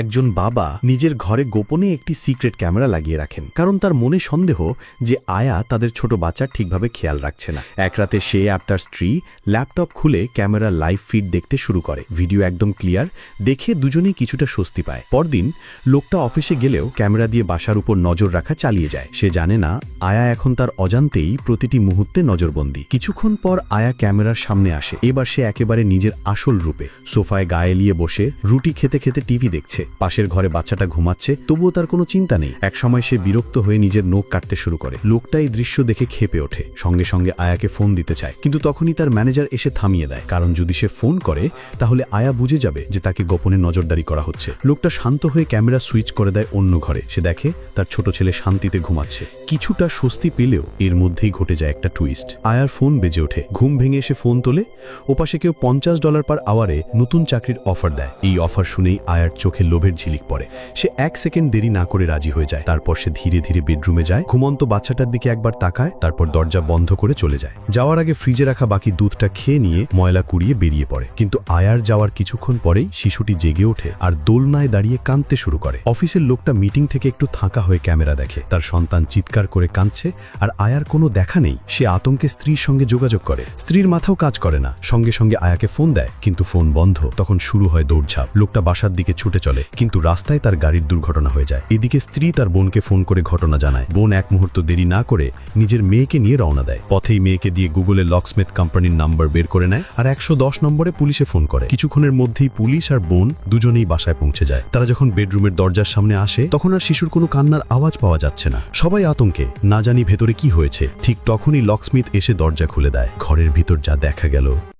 একজন বাবা নিজের ঘরে গোপনে একটি সিক্রেট ক্যামেরা লাগিয়ে রাখেন, কারণ তার মনে সন্দেহ যে আয়া তাদের ছোট বাচ্চার ঠিকভাবে খেয়াল রাখছে না। এক রাতে সে আর তার স্ত্রী ল্যাপটপ খুলে ক্যামেরার লাইভ ফিড দেখতে শুরু করে। ভিডিও একদম ক্লিয়ার দেখে দুজনেই কিছুটা স্বস্তি পায়। পরদিন লোকটা অফিসে গেলেও ক্যামেরা দিয়ে বাসার উপর নজর রাখা চালিয়ে যায়। সে জানে না আয়া এখন তার অজান্তেই প্রতিটি মুহূর্তে নজরবন্দি। কিছুক্ষণ পর আয়া ক্যামেরার সামনে আসে। এবার সে একেবারে নিজের আসল রূপে সোফায় গায়ে লিয়ে বসে রুটি খেতে খেতে টিভি দেখছে। পাশের ঘরে বাচ্চাটা ঘুমাচ্ছে, তবুও তার কোনো চিন্তা নেই। একসময় সে বিরক্ত হয়ে নিজের নখ কাটতে শুরু করে। লোকটা এই দৃশ্য দেখে ক্ষেপে ওঠে, সঙ্গে সঙ্গে আয়াকে ফোন দিতে চায়, কিন্তু তখনই তার ম্যানেজার এসে থামিয়ে দেয়। কারণ যদি সে ফোন করে তাহলে আয়া বুঝে যাবে যে তাকে গোপনে নজরদারি করা হচ্ছে। লোকটা শান্ত হয়ে ক্যামেরা সুইচ করে দেয় অন্য ঘরে। সে দেখে তার ছোট ছেলে শান্তিতে ঘুমাচ্ছে। কিছুটা স্বস্তি পেলেও এর মধ্যেই ঘটে যায় একটা টুইস্ট। আয়ার ফোন বেজে ওঠে। ঘুম ভেঙে এসে ফোন তোলে। ওপাশে কেউ $50 পার আওয়ারে নতুন চাকরির অফার দেয়। এই অফার শুনেই আয়ার চোখে লোভের ঝিলিক পড়ে। সে 1 সেকেন্ড দেরি না করে রাজি হয়ে যায়। তারপর সে ধীরে ধীরে বেডরুমে যায়, ঘুমন্ত বাচ্চাটার দিকে একবার তাকায়, তারপর দরজা বন্ধ করে চলে যায়। যাওয়ার আগে ফ্রিজে রাখা বাকি দুধটা খেয়ে নিয়ে ময়লা কুড়িয়ে বেরিয়ে পড়ে। কিন্তু আয়ার যাওয়ার কিছুক্ষণ পরেই শিশুটি জেগে ওঠে আর দোলনায় দাঁড়িয়ে কাঁদতে শুরু করে। অফিসের লোকটা মিটিং থেকে একটু থাকা হয়ে ক্যামেরা দেখে। তার সন্তান চিৎকার করে কাঁদছে আর আয়ার কোনো দেখা নেই। সে আতঙ্কে স্ত্রীর সঙ্গে যোগাযোগ করে। স্ত্রীর মাথাও কাজ করে না। সঙ্গে সঙ্গে আয়াকে ফোন দেয়, কিন্তু ফোন বন্ধ। তখন শুরু হয় দৌড়ঝাঁপ। লোকটা বাসার দিকে ছুটে চলে, কিন্তু রাস্তায় তার গাড়ির দুর্ঘটনা হয়ে যায়। এদিকে স্ত্রী তার বোনকে ফোন করে ঘটনা জানায়। বোন এক মুহূর্ত দেরি না করে নিজের মেয়েকে নিয়ে রওনা দেয়। পথেই মেয়েকে দিয়ে গুগলে লকস্মিথ কোম্পানির নাম্বার বের করে নেয় আর 110 নম্বরে পুলিশে ফোন করে। কিছুক্ষণের মধ্যেই পুলিশ আর বোন দুজনেই বাসায় পৌঁছে যায়। তারা যখন বেডরুমের দরজার সামনে আসে তখন আর শিশুর কোনো কান্নার আওয়াজ পাওয়া যাচ্ছে না। সবাই আতঙ্কে, না জানি ভেতরে কি হয়েছে। ঠিক তখনই লকস্মিথ এসে দরজা খুলে দেয়। ঘরের ভিতর যা দেখা গেল